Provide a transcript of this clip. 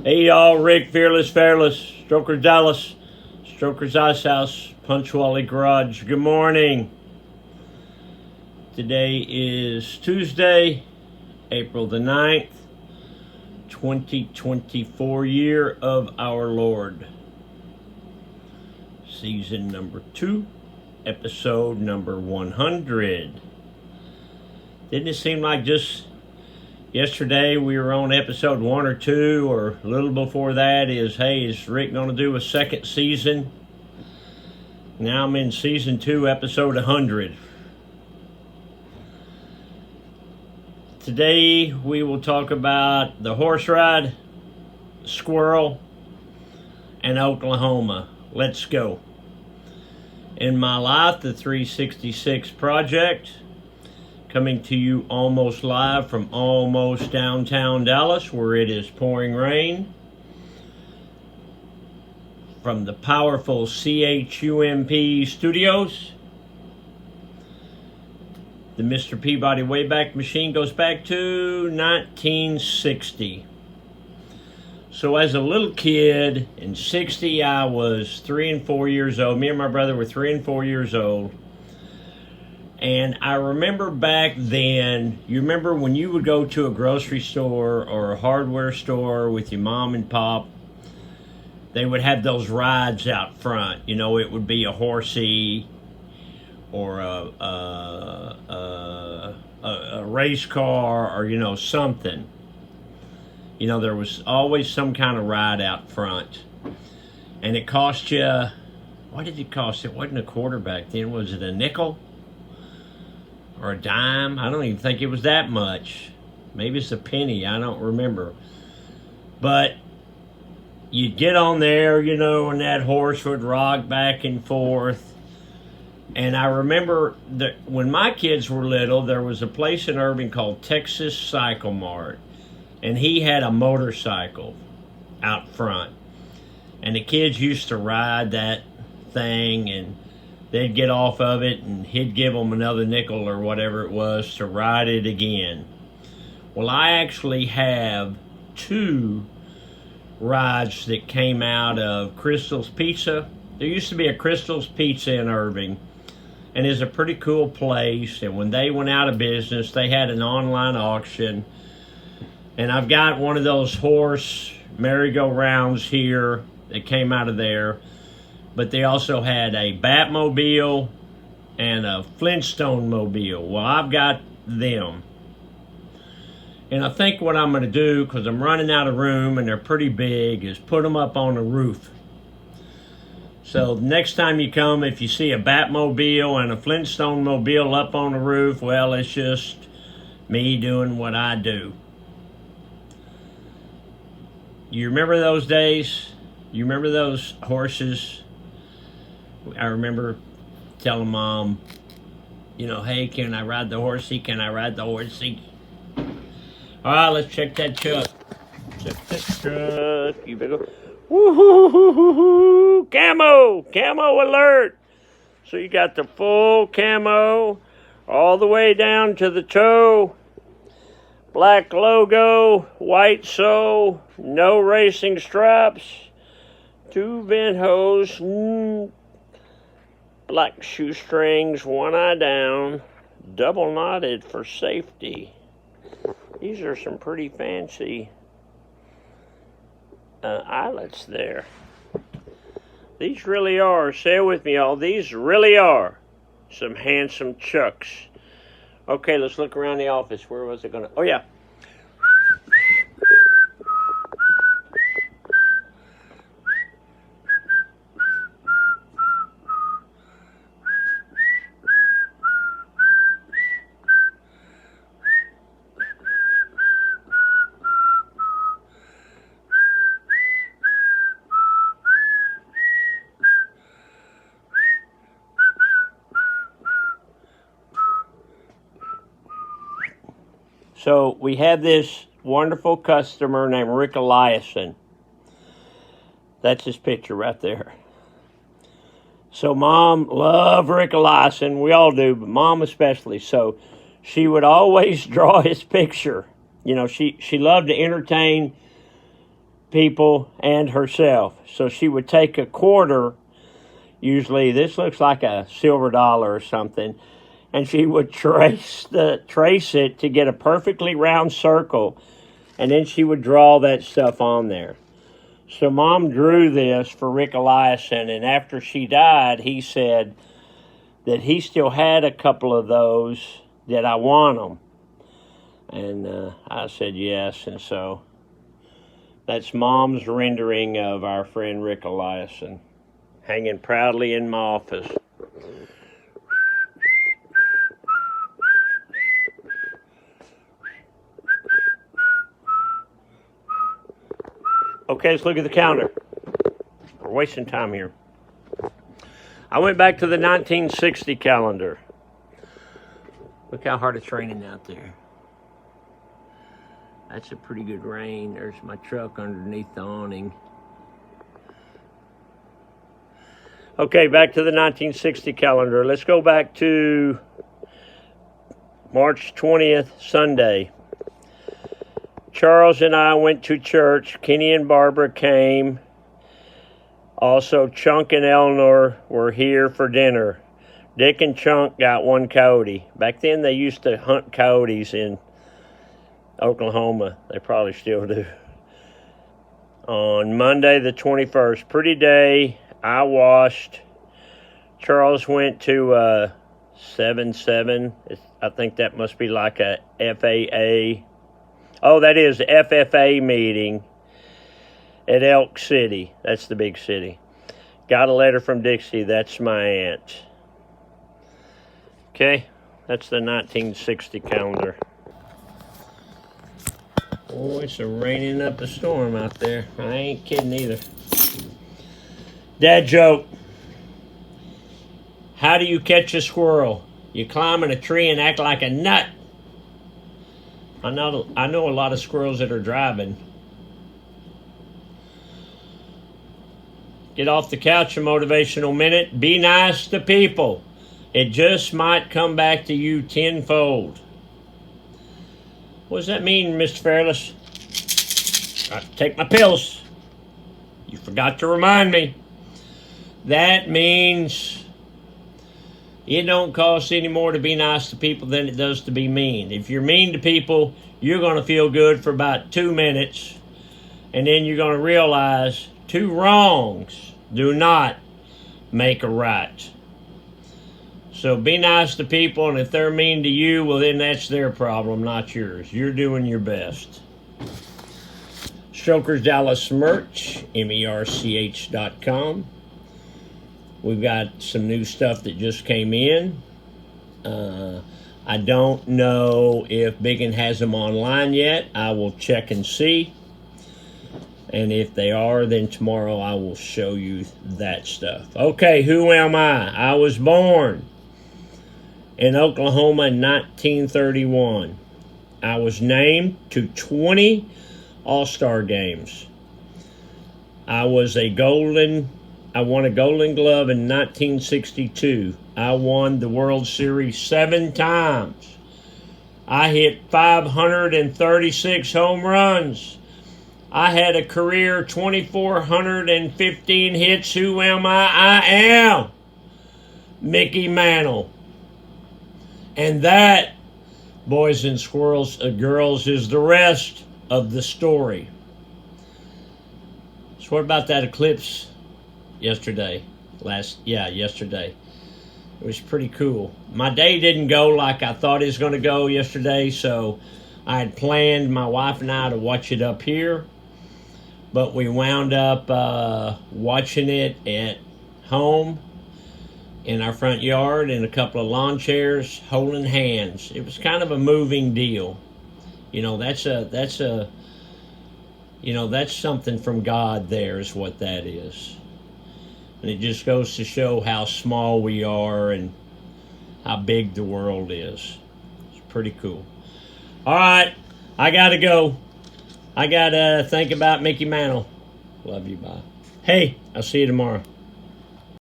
Hey y'all, Rick, Fearless, Stroker's Dallas, Stroker's Ice House, Punctuality Garage. Good morning. Today is Tuesday, April the 9th, 2024 year of our Lord. Season number 2, episode number 100. Didn't it seem like just yesterday we were on episode 1 or 2, or a little before that is Rick going to do a second season? Now I'm in season 2, episode 100. Today we will talk about the horse ride, Squirrel, and Oklahoma. Let's go. In my life, the 366 project, coming to you almost live from almost downtown Dallas, where it is pouring rain. From the powerful CHUMP studios. The Mr. Peabody Wayback Machine goes back to 1960. So as a little kid in 60, I was 3 and 4 years old. Me and my brother were 3 and 4 years old. And I remember back then, you remember when you would go to a grocery store or a hardware store with your mom and pop, they would have those rides out front. You know, it would be a Horsie or a race car, or, you know, something. You know, there was always some kind of ride out front. And it cost you, what did it cost? It wasn't a quarter back then. Was it a nickel? Or a dime? I don't even think it was that much. Maybe it's a penny. I don't remember. But you'd get on there, you know, and that horse would rock back and forth. And I remember that when my kids were little, there was a place in Irving called Texas Cycle Mart. And he had a motorcycle out front. And the kids used to ride that thing, and they'd get off of it, and he'd give them another nickel or whatever it was to ride it again. Well, I actually have 2 rides that came out of Crystal's Pizza. There used to be a Crystal's Pizza in Irving, and it's a pretty cool place. And when they went out of business, they had an online auction. And I've got one of those horse merry-go-rounds here that came out of there. But they also had a Batmobile and a Flintstone mobile. Well, I've got them. And I think what I'm going to do, because I'm running out of room and they're pretty big, is put them up on the roof. So next time you come, if you see a Batmobile and a Flintstone mobile up on the roof, well, it's just me doing what I do. You remember those days? You remember those horses? I remember telling Mom, you know, hey, can I ride the Horsie? Can I ride the Horsie? All right, let's check that truck. Check that truck. You better go. Woo-hoo-hoo-hoo-hoo. Camo Alert. So you got the full camo all the way down to the toe. Black logo, white sole, no racing stripes, 2 vent hose, black shoestrings, 1 eye down, double knotted for safety. These are some pretty fancy eyelets there. These really are, say it with me, y'all, these really are some handsome chucks. Okay, let's look around the office. Where was it gonna? Oh, yeah. So we have this wonderful customer named Rick Eliason. That's his picture right there. So Mom loved Rick Eliason. We all do, but Mom especially. So she would always draw his picture. You know, she loved to entertain people and herself. So she would take a quarter, usually this looks like a silver dollar or something, and she would trace it to get a perfectly round circle, and then she would draw that stuff on there. So Mom drew this for Rick Eliason, and after she died, he said that he still had a couple of those, that I want them. And I said yes, and so that's Mom's rendering of our friend Rick Eliason, hanging proudly in my office. Okay, let's look at the calendar. We're wasting time here. I went back to the 1960 calendar. Look how hard it's raining out there. That's a pretty good rain. There's my truck underneath the awning. Okay, back to the 1960 calendar. Let's go back to March 20th, Sunday. Charles and I went to church. Kenny and Barbara came. Also, Chunk and Eleanor were here for dinner. Dick and Chunk got one coyote. Back then, they used to hunt coyotes in Oklahoma. They probably still do. On Monday, the 21st, pretty day. I washed. Charles went to 7-7. I think that must be like a FAA. Oh, that is the FFA meeting at Elk City. That's the big city. Got a letter from Dixie. That's my aunt. Okay, that's the 1960 calendar. Oh, it's raining up a storm out there. I ain't kidding either. Dad joke. How do you catch a squirrel? You climb in a tree and act like a nut. I know a lot of squirrels that are driving. Get off the couch, a motivational minute. Be nice to people. It just might come back to you tenfold. What does that mean, Mr. Fairless? I have to take my pills. You forgot to remind me. That means it don't cost any more to be nice to people than it does to be mean. If you're mean to people, you're going to feel good for about 2 minutes, and then you're going to realize 2 wrongs do not make a right. So be nice to people, and if they're mean to you, well, then that's their problem, not yours. You're doing your best. Strokers Dallas merch, merch.com. We've got some new stuff that just came in. I don't know if Biggin has them online yet. I will check and see. And if they are, then tomorrow I will show you that stuff. Okay, who am I? I was born in Oklahoma in 1931. I was named to 20 All-Star games. I won a Golden Glove in 1962. I won the World Series 7 times. I hit 536 home runs. I had a career 2,415 hits. Who am I? I am Mickey Mantle. And that, boys and girls, is the rest of the story. So what about that eclipse yesterday? Yesterday. It was pretty cool. My day didn't go like I thought it was going to go yesterday, so I had planned, my wife and I, to watch it up here. But we wound up watching it at home in our front yard in a couple of lawn chairs, holding hands. It was kind of a moving deal. You know, that's something from God there is what that is. And it just goes to show how small we are and how big the world is. It's pretty cool. All right, I got to go. I got to think about Mickey Mantle. Love you, bye. Hey, I'll see you tomorrow.